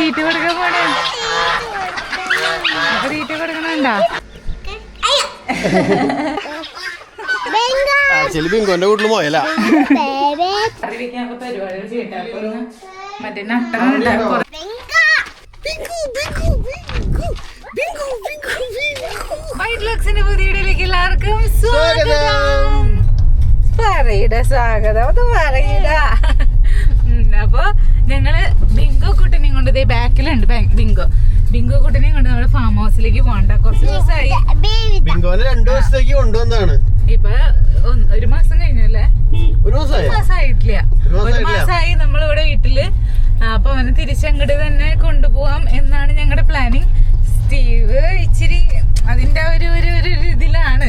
തീറ്റ കൊടുക്കാൻ പോണേ. തീറ്റ കൊടുക്കണണ്ട. ബിങ്കോന്റെ വീട്ടിൽ പോയല്ല പരിപാടികൾ ചെയ്യട്ടെ. മറ്റേ നട്ട പുതിയയിലേക്ക് എല്ലാവർക്കും സ്വാഗതം. പറയട സ്വാഗതം. അത് പറയട. അപ്പൊ ഞങ്ങള് ബിങ്കോ കുട്ടനെയും കൊണ്ട് ഇതേ ബാക്കിലുണ്ട്. ബിങ്കോ കുട്ടനെയും കൊണ്ട് നമ്മുടെ ഫാം ഹൗസിലേക്ക് പോകണ്ട. കുറച്ച് ദിവസമായി. ബിങ്കോനെ 2 ദിവസത്തേക്ക് കൊണ്ടുവന്നാണ്. ഇപ്പൊ 1 മാസം കഴിഞ്ഞല്ലേ? 1 മാസമായിട്ടില്ല. 1 മാസമായി നമ്മളിവിടെ വീട്ടില്. അപ്പൊ അവനെ തിരിച്ചങ്ങോട്ട് തന്നെ കൊണ്ടുപോവാം എന്നാണ് ഞങ്ങളുടെ പ്ലാനിങ്. സ്റ്റീവ് ഇച്ചിരി അതിന്റെ ഒരു ഇതിലാണ്.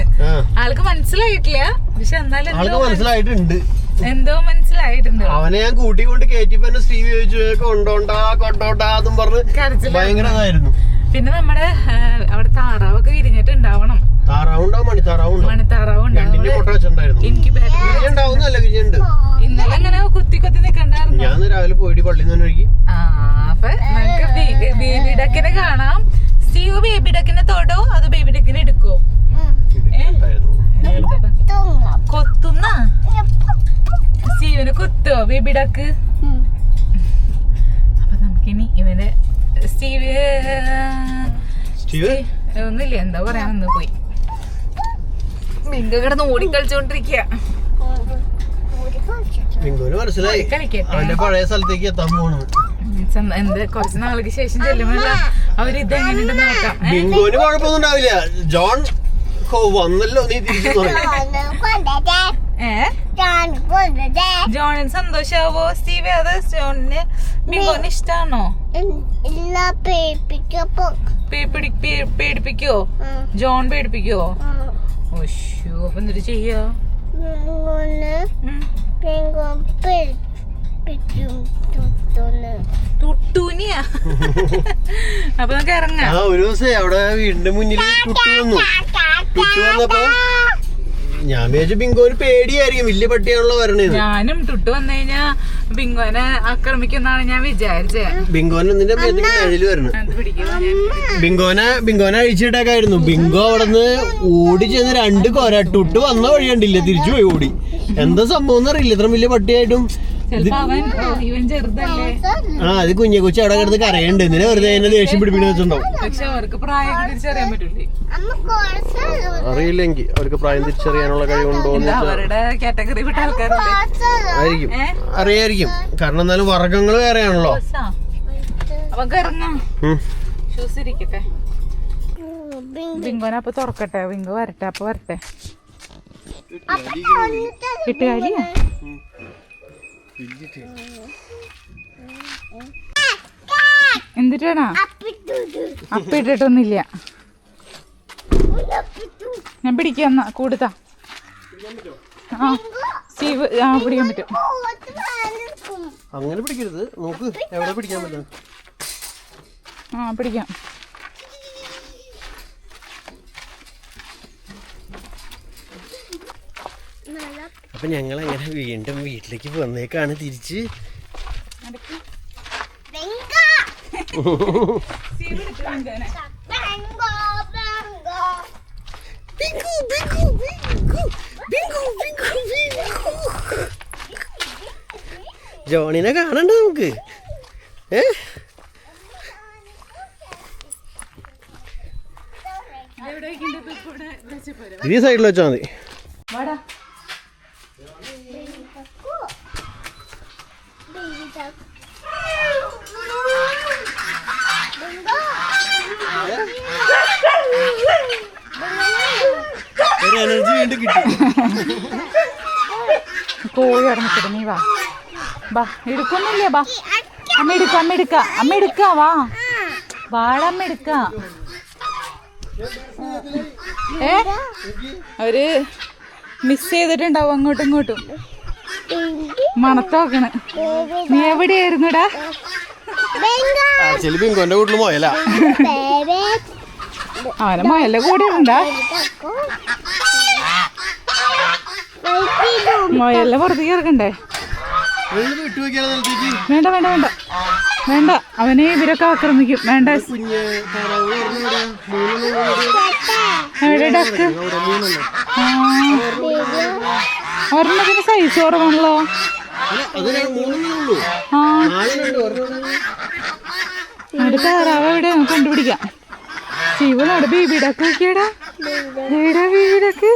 ആൾക്ക് മനസ്സിലായിട്ടില്ല. പക്ഷെ എന്നാലും എന്തോ മനസ്സിലായിട്ടുണ്ട്. അവനെ ഞാൻ കൂട്ടിക്കൊണ്ട് കയറ്റിപ്പോ സ്റ്റീവ് ചോദിച്ചു കൊണ്ടോണ്ടാന്നും പറഞ്ഞ് ഭയങ്കരമായിരുന്നു. പിന്നെ നമ്മുടെ അവിടെ താറാവൊക്കെ വിരിഞ്ഞിട്ടുണ്ടാവണം. മണിത്താറാവുണ്ട്. ഇന്നലെ ഇങ്ങനെ കുത്തി നിക്കണ്ടായിരുന്നു. ഞാൻ രാവിലെ പോയിട്ട് പള്ളിയിൽ നിന്ന് ഒഴുകി. അപ്പൊ നമുക്ക് ബേബി ഡക്കിനെ കാണാം. സ്റ്റീവ് ബേബി ഡക്കിനെ തൊടോ അത് ബേബി ഡക്കിനെ എടുക്കോ? കൊത്തുന്ന സ്റ്റീവിന് കുത്തോ ബേബി ഡക്ക്? അപ്പൊ നമുക്കിനി ഇവന്റെ സ്റ്റീവ് ഒന്നുമില്ല, എന്താ പറയാ, ഒന്ന് പോയി. ബിങ്കോ കിടന്ന് ഓടിക്കളിച്ചോണ്ടിരിക്കുക. മനസ്സിലായി അവന്റെ പഴയ സ്ഥലത്തേക്ക് എത്താൻ പോണു. എന്ത് കുറച്ച് നാൾക്ക് ശേഷം ചെല്ലുമല്ല അവര് ഇതെങ്ങനെയുണ്ടെന്ന് നോക്കാം. ബിങ്കോന് കുഴപ്പമൊന്നും ഉണ്ടാവില്ല. ജോൺ വന്നല്ലോ, നീ തിരിച്ചു. ജോണിന് സന്തോഷാവോ സ്റ്റീവ്? അത് ജോണിന് ബിങ്കോന് ഇഷ്ടാണോ? പേടിപ്പിക്കോ? ജോൺ പേടിപ്പിക്കോ? ഓശോ, അപ്പൊ എന്നിട്ട് ചെയ്യാ? തുട്ടൂനിയാ? അപ്പൊ നമുക്ക് ഇറങ്ങാം. ഒരു ദിവസം അവിടെ വീടിന്റെ മുന്നിൽ തുട്ടു വന്നപ്പോ ഞാൻ വിചാരിച്ചു ബിങ്കോന് പേടിയായിരിക്കും, വലിയ പട്ടിയാണല്ലോ വരണേന്ന്. ഞാനും തുട്ടു വന്നു കഴിഞ്ഞാ ബിങ്കോനെ ആക്രമിക്കുന്നാണ് ഞാൻ വിചാരിച്ചത്. ബിങ്കോനെ എന്തിന്റെ നിഴല് വരണം. ബിങ്കോനെ അഴിച്ചിട്ടേക്കായിരുന്നു. ബിങ്കോ അവിടെ നിന്ന് ഓടി ചെന്ന് 2 കൊര ടുട്ട് വന്ന വഴി കണ്ടില്ല, തിരിച്ചു പോയി ഓടി. എന്താ സംഭവം എന്നറിയില്ല, ഇത്ര വലിയ പട്ടിയായിട്ടും. അത് കുഞ്ഞെ കൊച്ചു അവിടെ കിടന്ന് കരയുണ്ട്. എന്തിനാ വെറുതെ എന്നെ ദേഷ്യം പിടിപ്പിക്കുന്ന വെച്ചിട്ടുണ്ടാവും. അറിയില്ലെങ്കിൽ അവർക്ക് പ്രായം തിരിച്ചറിയാനുള്ള കഴിവുണ്ടോ ആയിരിക്കും, അറിയായിരിക്കും. കാരണം എന്നാലും വർഗങ്ങൾ വേറെയാണല്ലോ. ബിങ്കോനെ അപ്പൊ തുറക്കട്ടെ. ബിങ്കോ വരട്ടെ. അപ്പൊ വരട്ടെ. കിട്ടുകാലിയാ? എന്തിട്ടാണാ? അപ്പിട്ടിട്ടൊന്നുമില്ല. ഞാൻ പിടിക്കാം, കൂടുതലാ. സ്റ്റീവ് പിടിക്കാൻ പറ്റും. അങ്ങനെ പിടിക്കരുത്, നോക്ക് എവിടെ പിടിക്കാൻ പറ്റും. പിടിക്കാം. അപ്പൊ ഞങ്ങൾ അങ്ങനെ വീണ്ടും വീട്ടിലേക്ക് വന്നേക്കാണ് തിരിച്ച്. ജോണിനെ കാണണ്ട നമുക്ക്. ഈ സൈഡിൽ വെച്ചാൽ മതി. എനർജി വീണ്ടും കിട്ടി. കോഴി ഇറങ്ങിട്ട് നീ വാ. എടുക്കൊന്നുമില്ല. ബാ, അമ്മ എടുക്ക. വാടമ്മ എടുക്ക. അവര് മിസ് ചെയ്തിട്ടുണ്ടാവും അങ്ങോട്ടും ഇങ്ങോട്ടും. മണത്തോക്കണ്. നീ എവിടെയായിരുന്നുടാ? ബിങ്കോന്റെ വീട്ടിൽ പോയല്ല. അവനെ മൊയല്ല കൂടെ ഉണ്ടാ? മൊയല്ല പുറത്തേക്ക് ഇറക്കണ്ടേ? വേണ്ട. വേണ്ട, അവനെ ഇവരൊക്കെ ആക്രമിക്കും. വേണ്ട. കുഞ്ഞ് താറാവ് എവിടെ ഡക്ക്? ഒരെണ്ണത്തിന് സൈസ് കുറവാണല്ലോ. ആ അവിടെ താറാവ് എവിടെ കണ്ടുപിടിക്കാം. ശിവനോട് ബേബി ഡക്ക് നോക്കിയടാ. Baby duck.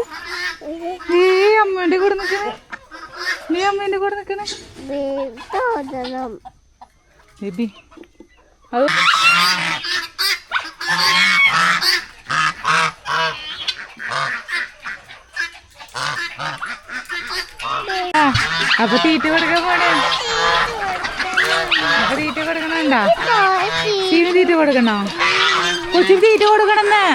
നീ അമ്മേന്റെ കൂടെ നിക്കണേ. നീ അമ്മേന്റെ കൂടെ നിക്കണേ ബേബി. അത് അപ്പൊ തീറ്റ കൊടുക്കാൻ പോണേ. അപ്പൊ തീറ്റ കൊടുക്കണണ്ടാ. തീന് തീറ്റ കൊടുക്കണോ? കൊച്ചിന് തീറ്റ കൊടുക്കണമെന്ന്.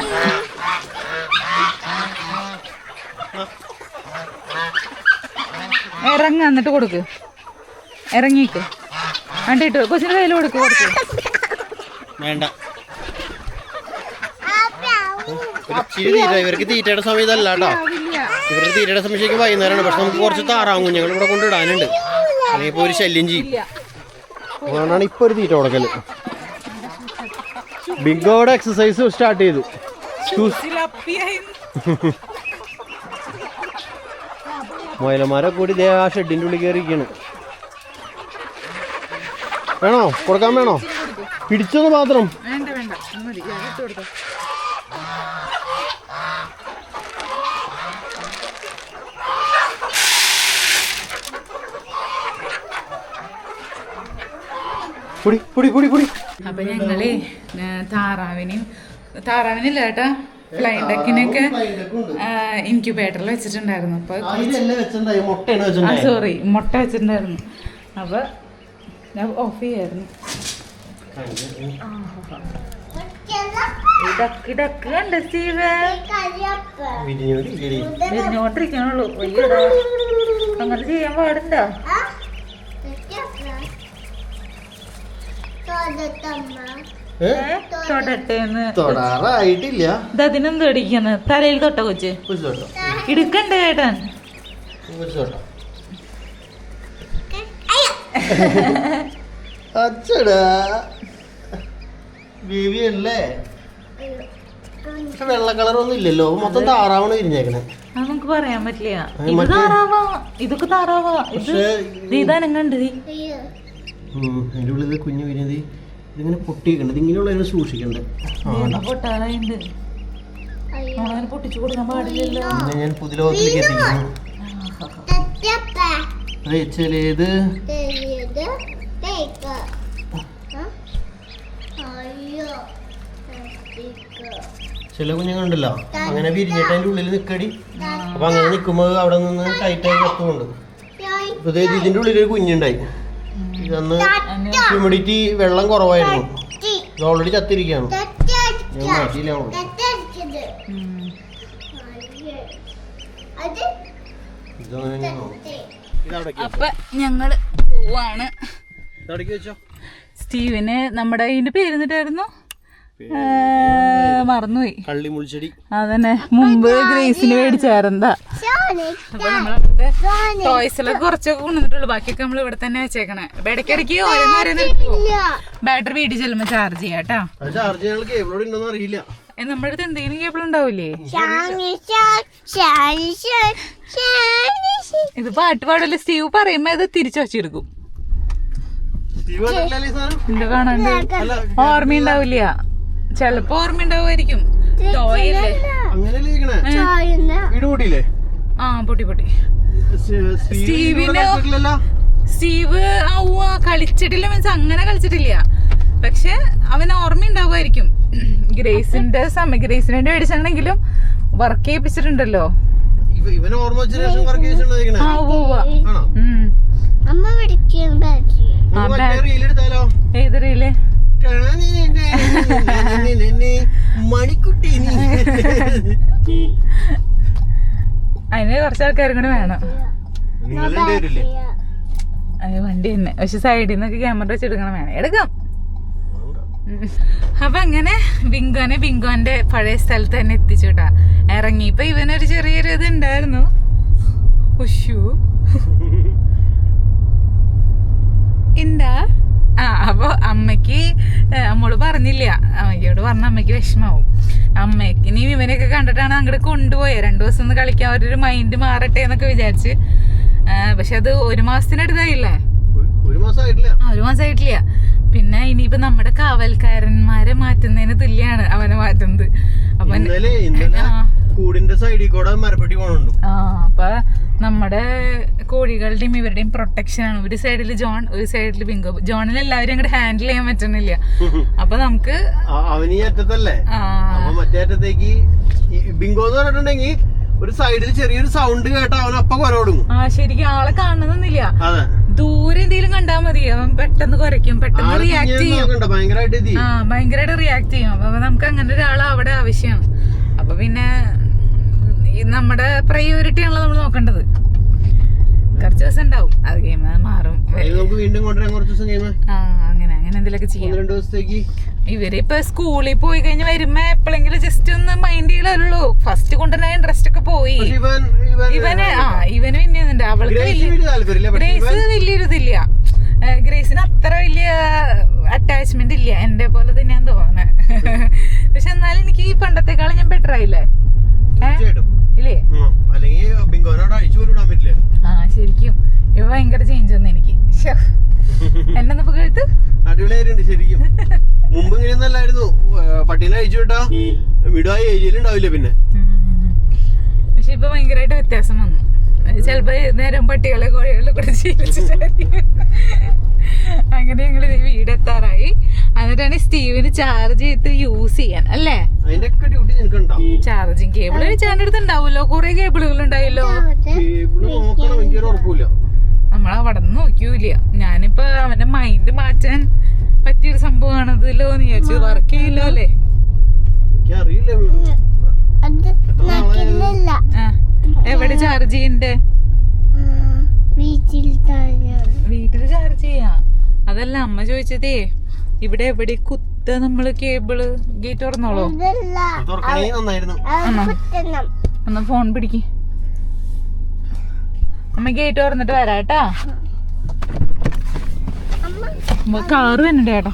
ഇറങ്ങ എന്നിട്ട് കൊടുക്ക്. ഇറങ്ങിക്ക്. കണ്ടിട്ട് കൊച്ചിന് കയ്യിൽ കൊടുക്ക്. വേണ്ട. ഇവർക്ക് തീറ്റയുടെ സമയം ഇതല്ല കേട്ടോ. ഇവരുടെ തീറ്റയുടെ സമയം ശരിക്കും വൈകുന്നേരമാണ്. പക്ഷെ നമുക്ക് കുറച്ച് താറാവും കുഞ്ഞുങ്ങൾ ഇവിടെ കൊണ്ടിടാനുണ്ട്. അല്ലെങ്കിൽ ഇപ്പോൾ ഒരു ശല്യം ചെയ്യും. അതുകൊണ്ടാണ് ഇപ്പൊ ഒരു തീറ്റ കൊടുക്കല്. ബിങ്കോടെ എക്സസൈസ് സ്റ്റാർട്ട് ചെയ്തു. മൊയലന്മാരെ കൂടി ഇതേ ആ ഷെഡിന്റെ ഉള്ളിൽ കയറിയിരിക്കാണ്. വേണോ? കൊടുക്കാൻ വേണോ? പിടിച്ചൊന്ന് മാത്രം. അപ്പൊ ഞങ്ങള് താറാവിനില്ല കേട്ടാ, ഫ്ലൈൻ ഡക്കിനൊക്കെ ഇൻക്യുബേറ്ററിൽ വെച്ചിട്ടുണ്ടായിരുന്നു. അപ്പൊ സോറി, മുട്ട വെച്ചിട്ടുണ്ടായിരുന്നു. അപ്പൊ ഞാൻ ഓഫ് ചെയ്യായിരുന്നു. ഡക്ക് ഡക്ക് കണ്ട സ്റ്റീവ് വിരിഞ്ഞോണ്ടിരിക്കണുള്ളൂ. അങ്ങനെ ചെയ്യാൻ പാടുണ്ടോ? തൊടാറായിട്ടില്ല. ഇതിനെന്ത് അടിക്കുന്നു? തലയിൽ തൊട്ട കൊച്ച് ഇടുക്കണ്ടേ ചേട്ടൻ? അച്ചടാ ബേബി അല്ലേ? വെള്ള കളറൊന്നും ഇല്ലല്ലോ. മൊത്തം താറാവാണ് വിരിഞ്ഞേക്കണേ. അത് നമുക്ക് പറയാൻ പറ്റില്ല. ഇത് താറാവാ, ഇതൊക്കെ താറാവാ. ഇതാനും കണ്ടത് എന്റെ ഉള്ളിൽ കുഞ്ഞു വിരിഞ്ഞത് ഇതിങ്ങനെ പൊട്ടിയേക്കണ്ടത്. ഇങ്ങനെയുള്ള പൊട്ടാറായിണ്ട്. നമ്മളങ്ങനെ പൊട്ടിച്ചു കൊടുക്കാൻ പാടില്ലല്ലോ. ഞാൻ പുതിലോകത്തിലേക്ക് എത്തിക്കുന്നു. ചിലത് ചില കുഞ്ഞുങ്ങളുണ്ടല്ലോ അങ്ങനെ വിരിഞ്ഞിട്ട് അതിന്റെ ഉള്ളിൽ നിക്കടി. അപ്പൊ അങ്ങനെ നിക്കുമ്പോ അവിടെ നിന്ന് ടൈറ്റായി കത്തുകൊണ്ട് ഇപ്പൊ ഇതിന്റെ ഉള്ളിൽ ഒരു കുഞ്ഞുണ്ടായി. ഇതന്ന് ഹ്യൂമിഡിറ്റി വെള്ളം കുറവായിരുന്നു. ഇത് ഓൾറെഡി ചത്തിരിക്കുകയാണ്. ഞാൻ മാറ്റിയില്ല. അപ്പൊ ഞങ്ങള് പോവാണ്. സ്റ്റീവിന് നമ്മുടെ ഇതിന്റെ പേരെന്നിട്ടായിരുന്നു മറന്നുപോയി. കള്ളിമുൾച്ചെടി. അതന്നെ മുമ്പ് ഗ്രേസിന് മേടിച്ചായിരുന്നാ. അപ്പൊ നമ്മളവിടുത്തെ ടോയ്സിലൊക്കെ കുറച്ചൊക്കെ കൊണ്ടുവന്നിട്ടുള്ളൂ. ബാക്കിയൊക്കെ നമ്മൾ ഇവിടെ തന്നെ വെച്ചേക്കണേ. ഇടയ്ക്കിടയ്ക്ക് ബാറ്ററി വീട്ടിൽ ചെല്ലുമ്പോ ചാർജ് ചെയ്യാട്ടോ. നമ്മുടെ അടുത്ത് എന്തെങ്കിലും കേബിൾ ഉണ്ടാവില്ലേ? ഇത് പാട്ട് പാടല്ലേ സ്റ്റീവ് പറയുമ്പോ ഇത് തിരിച്ചു വച്ചെടുക്കും. ഇത് കാണാണ്ട് ഓർമ്മയുണ്ടാവില്ല. ചെലപ്പോ ഓർമ്മയുണ്ടാവുമായിരിക്കും. ടോയല്ലേ? ആ പൊട്ടി പൊട്ടി. സ്റ്റീവ് കളിച്ചിട്ടില്ല. മീൻസ് അങ്ങനെ കളിച്ചിട്ടില്ല. പക്ഷെ അവന് ഓർമ്മയുണ്ടാവുമായിരിക്കും. ഗ്രേസിന് വേണ്ടി മേടിച്ചാണെങ്കിലും വർക്ക് ചെയ്യിപ്പിച്ചിട്ടുണ്ടല്ലോ. ഏത് റീല്? മണിക്കുട്ടി. അതിന് കുറച്ച് ആൾക്കാരും കൂടെ വേണം. അത് വണ്ടി തന്നെ. പക്ഷെ സൈഡിൽ നിന്നൊക്കെ ക്യാമറ വെച്ചെടുക്കണം. വേണം എടുക്കാം. അപ്പൊ അങ്ങനെ ബിങ്കോന്റെ പഴയ സ്ഥലത്ത് തന്നെ എത്തിച്ചുട്ടാ. ഇറങ്ങിയപ്പോ ഇവനൊരു ചെറിയൊരു ഇത് ഉണ്ടായിരുന്നു. ഉഷു എന്താ അപ്പൊ അമ്മക്ക് നമ്മള് പറഞ്ഞില്ല, അമ്മയ്ക്കോട് പറഞ്ഞ അമ്മയ്ക്ക് വിഷമാവും. അമ്മയ്ക്ക് ഇനി ഇവനെയൊക്കെ കണ്ടിട്ടാണ് അങ്ങോട്ട് കൊണ്ടുപോയത്. 2 ദിവസം ഒന്ന് കളിക്കാൻ അവരൊരു മൈൻഡ് മാറട്ടെ എന്നൊക്കെ വിചാരിച്ച്. പക്ഷെ അത് 1 മാസത്തിനടുത്തായില്ലേ? 1 മാസമായിട്ടില്ല. പിന്നെ ഇനിയിപ്പോ നമ്മുടെ കാവൽക്കാരന്മാരെ മാറ്റുന്നതിന് തുല്യാണ് അവനെ മാറ്റുന്നത്. അപ്പൊ കൂടിന്റെ സൈഡിൽ കൂടെ മരപ്പെട്ടി പോണുണ്ട്. അപ്പൊ നമ്മുടെ കോഴികളുടെയും ഇവരുടെയും പ്രൊട്ടക്ഷൻ ആണ്. ഒരു സൈഡില് ജോൺ, ഒരു സൈഡില് ബിങ്കോ. ജോണിൽ എല്ലാവരും അങ്ങോട്ട് ഹാൻഡിൽ ചെയ്യാൻ പറ്റുന്നില്ല. അപ്പൊ നമുക്ക് അവനീ അറ്റത്തല്ലേ, മറ്റേ അറ്റത്തേക്ക് ബിങ്കോ എന്ന് പറഞ്ഞിട്ടുണ്ടെങ്കിൽ ഒരു സൈഡിൽ ചെറിയൊരു സൗണ്ട് കേട്ടാ അവൻ അപ്പൊ കൊരോടും. ശരിക്കും ആളെ കാണുന്നില്ല. ദൂരെ എന്തെങ്കിലും കണ്ടാ മതി, അവൻ പെട്ടെന്ന് കുരയ്ക്കും, പെട്ടെന്ന് റിയാക്ട് ചെയ്യും, ഭയങ്കരമായിട്ട് റിയാക്ട് ചെയ്യും. അപ്പൊ നമുക്ക് അങ്ങനെ ഒരാളെ അവിടെ ആവശ്യമാണ്. അപ്പൊ പിന്നെ നമ്മുടെ പ്രയോറിറ്റി ആണല്ലോ നമ്മൾ നോക്കേണ്ടത്. കുറച്ച് ദിവസം ഉണ്ടാവും, അത് കഴിയുമ്പോ മാറും. അങ്ങനെ എന്തെങ്കിലുമൊക്കെ ചെയ്യാം. ഇവരിപ്പൊ സ്കൂളിൽ പോയി കഴിഞ്ഞ് വരുമ്പോ എപ്പോഴെങ്കിലും ജസ്റ്റ് ഒന്ന് മൈൻഡ് ചെയ്യലുള്ളൂ. ഫസ്റ്റ് കൊണ്ടുവരുന്ന ഇൻട്രസ്റ്റ് ഒക്കെ പോയി. ഇവന് പിന്നെയുണ്ട്. അവൾക്ക് ഗ്രേസ് വലിയൊരിതില്ല. ഗ്രേസിന് അത്ര വലിയ അറ്റാച്ച്മെന്റ് ഇല്ല, എന്റെ പോലെ തന്നെയാന്ന് തോന്നുന്നത്. പക്ഷെ എന്നാലും എനിക്ക് ഈ പണ്ടത്തെക്കാളും ഞാൻ ബെറ്റർ ആയില്ലേ? ഇല്ലേ? ശരിക്കും ഇവ ഭയങ്കര ചേഞ്ച് വന്നു എനിക്ക്. എന്നെ കഴുത്ത് അടിപൊളിയായിട്ടുണ്ട് ശരിക്കും. മുമ്പ് ഇങ്ങനെയൊന്നല്ലായിരുന്നു. പട്ടീനെ അഴിച്ചു വിട്ടാ വിടായ ഏരിയയിൽ ഉണ്ടാവില്ല പിന്നെ. പക്ഷെ ഇപ്പൊ ഭയങ്കരമായിട്ട് വ്യത്യാസം വന്നു. ചിലപ്പോ നേരം പട്ടികളെ കോഴികളെ കൂടെ ശീലിച്ചിട്ടായിരിക്കും. അങ്ങനെ ഞങ്ങള് വീടെത്താറായി. എന്നിട്ടാണ് സ്റ്റീവിന് ചാർജ് ചെയ്ത് യൂസ് ചെയ്യാൻ അല്ലേ? ചാർജിങ് കേബിൾ ചാൻ്റെ അടുത്ത് ഉണ്ടാവുമല്ലോ, കുറെ കേബിളുകൾ ഉണ്ടായല്ലോ. നമ്മളവിടെ നിന്ന് നോക്കിയൂല. ഞാനിപ്പോ അവന്റെ മൈൻഡ് മാറ്റാൻ പറ്റിയൊരു സംഭവമാണതല്ലോ എന്ന് വിചാരിച്ചു. വർക്ക് ചെയ്യില്ലോ അല്ലേ? എവിടെ ചാർജ് ചെയ്യണ്ടേ? വീട്ടില് ചാർജ് ചെയ്യാ. അതല്ല അമ്മ ചോദിച്ചതേ, ഇവിടെ എവിടെ കുത്ത നമ്മള് കേബിള്. ഗേറ്റ് തുറന്നോളൂ. ഒന്ന് ഫോൺ പിടിക്ക്. അമ്മ ഗേറ്റ് തുറന്നിട്ട് വരാട്ടാ. കാറ് തന്നെ ചേട്ടാ.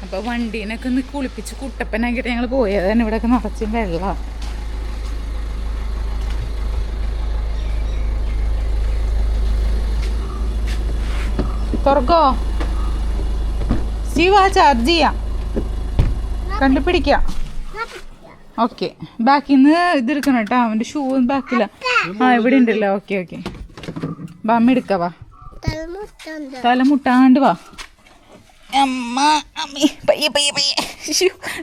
അപ്പൊ വണ്ടീനൊക്കെ ഒന്ന് കുളിപ്പിച്ച് കുട്ടപ്പനാക്കിട്ട് ഞങ്ങൾ പോയത് തന്നെ. ഇവിടെയൊക്കെ നിറച്ചും വെള്ളം. തുറക്കോ സ്റ്റീവ്? ആ ചാർജ് ചെയ്യാം, കണ്ടുപിടിക്കാം. ഓക്കെ, ബാക്കിന്ന് ഇതെടുക്കണം കേട്ടോ. അവന്റെ ഷൂ ബാക്കില്ല. ഇവിടെ ഉണ്ടല്ലോ. ഓക്കെ അമ്മ എടുക്കവാ. തലമുട്ടാണ്ട് വാ. അമ്മേ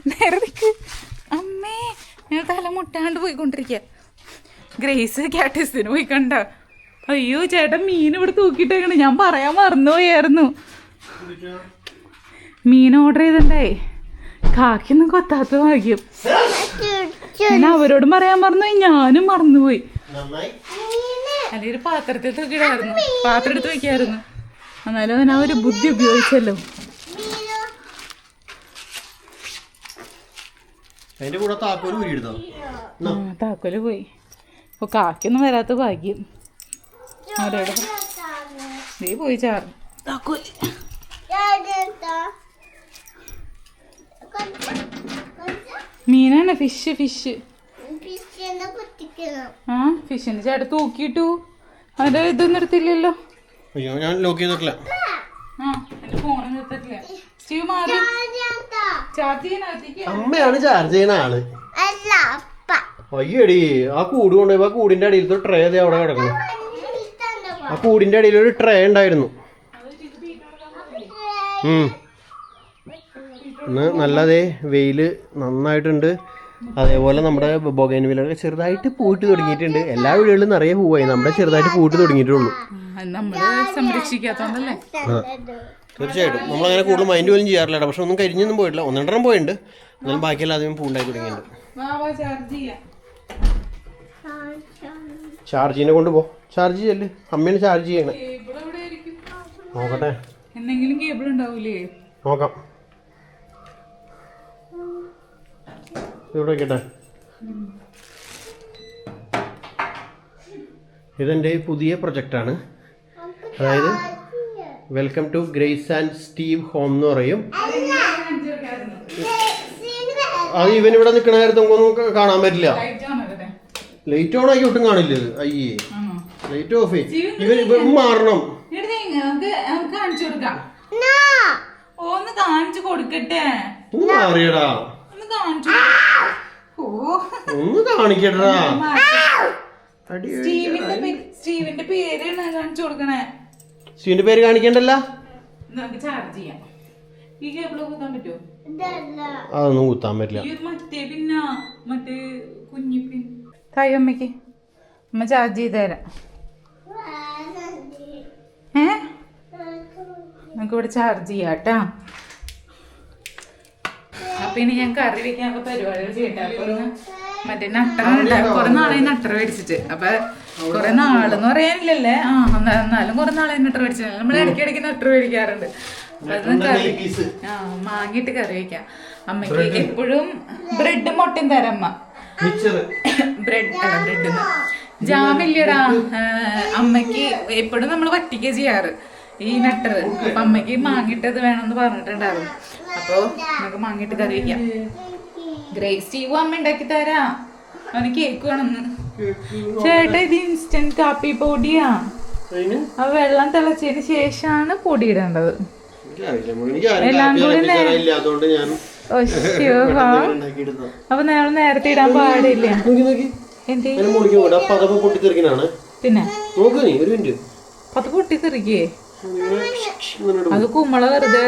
നേരെ നിൽക്ക്. അമ്മേ ഞാൻ തലമുട്ടാണ്ട് പോയിക്കൊണ്ടിരിക്കുക. ഗ്രേസ് കാറ്റസിന് പോയി കണ്ട. അയ്യോ ചേട്ടൻ മീൻ ഇവിടെ തൂക്കിയിട്ടേക്കണ്. ഞാൻ പറയാൻ മറന്നുപോയായിരുന്നു. മീൻ ഓർഡർ ചെയ്തിട്ടുണ്ടായി. കാക്കൊന്നും കൊത്താത്ത ഭാഗ്യം. ഞാൻ അവരോടും പറയാൻ മറന്നുപോയി, ഞാനും മറന്നുപോയി. അല്ലെങ്കിൽ ഒരു പാത്രത്തിൽ തൂക്കിയിടായിരുന്നു, പാത്രം എടുത്ത് വയ്ക്കായിരുന്നു. എന്നാലും അവൻ ആ ഒരു ബുദ്ധി ഉപയോഗിച്ചല്ലോ. താക്കോല് പോയി. അപ്പൊ കാക്കൊന്നും വരാത്ത ഭാഗ്യം. അവരോട് നീ പോയി ചാർ താക്കോല്. മീനാണ്. ഫിഷ് ആ ഫിഷിന്റെ ചേട്ടൻ തൂക്കിയിട്ടു. അവന്റെ ഇതൊന്നും എടുത്തില്ലല്ലോ. അയ്യോ ഞാൻ ലോക്ക് ചെയ്തിട്ടില്ല. ഫോൺ നിർത്തിട്ടില്ല. സ്റ്റീവ് മാറി. അമ്മയാണ് ചാർജ് ചെയ്യുന്ന ആള്. അയ്യടി ആ കൂട് കൊണ്ടുപോയി. ആ കൂടിന്റെ അടിയിലത്തെ ട്രേ അവിടെ കിടക്കണം. ആ കൂടിന്റെ അടിയിൽ ഒരു ട്രേ ഉണ്ടായിരുന്നു. ഇന്ന് നല്ലതേ വെയില് നന്നായിട്ടുണ്ട്. അതേപോലെ നമ്മുടെ ബൊഗൈൻവില്ലൊക്കെ ചെറുതായിട്ട് പൂട്ട് തുടങ്ങിയിട്ടുണ്ട്. എല്ലാ വീടുകളിലും നിറയെ പൂവായി. നമ്മുടെ ചെറുതായിട്ട് പൂട്ട് തുടങ്ങിയിട്ടുള്ളൂ. നമ്മള് സംരക്ഷിക്കാത്തോണ്ടല്ലേ. തീർച്ചയായിട്ടും നമ്മളങ്ങനെ കൂടുതൽ മൈൻഡ് പോലും ചെയ്യാറില്ല. പക്ഷെ ഒന്നും കരിഞ്ഞൊന്നും പോയിട്ടില്ല. 1-2 പോയിട്ടുണ്ട്. എന്നാലും ബാക്കിയെല്ലാം ആദ്യം പൂണ്ടായി തുടങ്ങിയിട്ടുണ്ട്. ചാർജിനെ കൊണ്ട് പോ. ചാർജ് ചെയ്യല്ലേ, അമ്മേനെ ചാർജ് ചെയ്യണേ. നോക്കട്ടെ, എന്തെങ്കിലും കേബിൾ ഉണ്ടാവൂലേ? നോക്കാം. ഇവിടെ വെക്കട്ടെ. ഇതെൻ്റെ പുതിയ പ്രൊജക്റ്റാണ്. അതായത് welcome to Grace and Steve home എന്ന് പറയും. അത് ഇവൻ ഇവിടെ നിൽക്കണ നേരത്തെ നമുക്കൊന്നും കാണാൻ പറ്റില്ല. ലൈറ്റ് ഓൺ ആക്കി ഒട്ടും കാണില്ല. അയ്യേ, ലൈറ്റ് ഓഫ് ഇവൻ മാറണം. ഒന്ന് മാറിയടാ, ഒന്ന് കാണിക്കട്ടാ. സ്റ്റീവിന്റെ പേരാണ് കാണിച്ചു കൊടുക്കണേ. സ്റ്റീവിന്റെ പേര് കാണിക്കണ്ടല്ല. നമുക്ക് ചാർജ് ചെയ്യാം. ഈ കേബിള് കുത്താൻ പറ്റുമോ? അതൊന്നും കുത്താൻ പറ്റില്ല. മറ്റേ പിന്നെ മറ്റേ കുഞ്ഞിപ്പിൻ തായോ അമ്മക്ക് അമ്മ ചാർജ് ചെയ്ത് തരാം. നമുക്ക് ഇവിടെ ചാർജ് ചെയ്യാം കേട്ടാ. അപ്പൊ ഇനി ഞാൻ കറി വെക്കാനുള്ള പരിപാടികൾ ചെയ്യട്ടെ. അപ്പൊ മറ്റേ നട്ടറുണ്ട്. കുറെ നാളെ നട്ടർ മേടിച്ചിട്ട്. അപ്പൊ കുറെ നാളെന്ന് പറയാനില്ലല്ലേ. എന്നാലും കുറെ നാളെ നട്ടർ മേടിച്ചില്ല. നമ്മൾ ഇടയ്ക്കിടയ്ക്ക് നട്ടർ മേടിക്കാറുണ്ട്. മാങ്ങിട്ട് കറി വെക്കാം. അമ്മക്ക് എപ്പോഴും ബ്രെഡ് മുട്ടയും തരാം അമ്മ. ബ്രെഡ് ജാമില്ലടാ. അമ്മക്ക് എപ്പോഴും നമ്മൾ വറ്റിക്ക ചെയ്യാറ് ഈ നട്ടർ. അപ്പൊ അമ്മക്ക് മാങ്ങിട്ടത് വേണമെന്ന് പറഞ്ഞിട്ടുണ്ടായിരുന്നു. അപ്പൊ നമുക്ക് മാങ്ങിട്ട് കറി വെക്കാം. ഗ്രേസ് സ്റ്റീവും അമ്മ ഉണ്ടാക്കി തരാം. അവന് കേക്ക് വേണമെന്ന്. ചേട്ടാ ഇത് ഇൻസ്റ്റന്റ് കാപ്പി പൊടിയാ. ആ വെള്ളം തിളച്ചതിന് ശേഷമാണ് പൊടി ഇടേണ്ടത്. എല്ലാം കൂടി അപ്പൊ നമ്മൾ നേരത്തെ ഇടാൻ പാടില്ല. പിന്നെ അത് പൊട്ടിത്തെറിക്കേ? അത് കുമ്മള വെറുതെ.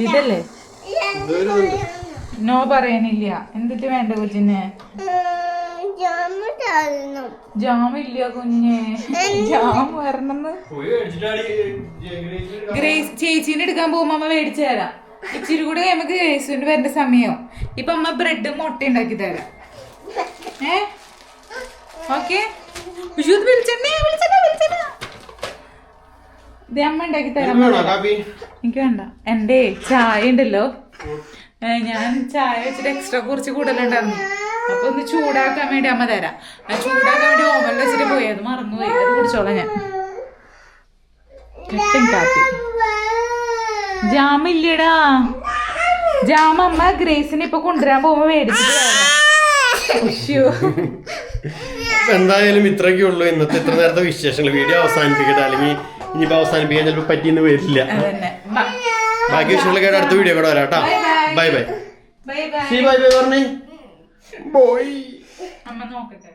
ഇതല്ലേ നോ പറയാനില്ല. എന്തിട്ട് വേണ്ട കൊച്ചിനെ? ജാമില്ല കുഞ്ഞെ, ജാം വരണമെന്ന്. ഗ്രേസ് ചേച്ചീനെ എടുക്കാൻ പോകുമ്പോ അമ്മ മേടിച്ചു തരാം. ഇച്ചിരി കൂടെ നമുക്ക് ഗ്രേസിന് വരേണ്ട സമയം. ഇപ്പൊ അമ്മ ബ്രെഡ് മുട്ട ഉണ്ടാക്കി തരാം. ഓക്കെ, അമ്മ ഉണ്ടാക്കി തരാം. എനിക്ക് വേണ്ട. എന്റെ ചായ ഉണ്ടല്ലോ, ഞാൻ ചായ വെച്ചിട്ട് എക്സ്ട്രാ കുറച്ച് കൂടുതലുണ്ടായിരുന്നു. അപ്പൊ ഒന്ന് ചൂടാക്കാൻ വേണ്ടി അമ്മ തരാം. ചൂടാക്കാൻ വേണ്ടി ഓവൻ വെച്ചിട്ട് പോയി. അത് മറന്നുപോയി. അത് കുടിച്ചോളാം ഞാൻ. കട്ടൻ കാപ്പി. ജാമില്ലടാ. ജാം അമ്മ ഗ്രേസിനെ ഇപ്പൊ കൊണ്ടുവരാൻ പോകുമ്പോ മേടിച്ചിട്ട് എന്തായാലും ഇത്രയൊക്കെ ഉള്ളൂ ഇന്നത്തെ ഇത്ര നേരത്തെ വിശേഷങ്ങൾ. വീഡിയോ അവസാനിപ്പിക്കട്ടെ, അല്ലെങ്കിൽ ഇനിയിപ്പോ അവസാനിപ്പിക്കാൻ ചിലപ്പോ പറ്റിയെന്ന് വരില്ല. ബാക്കി വിഷയങ്ങളൊക്കെ അടുത്ത വീഡിയോ കൂടെ വരാം കേട്ടോ. Bye bye. ബൈ ബൈ പറഞ്ഞേ. ബോയ്. അമ്മ നോക്കട്ടെ.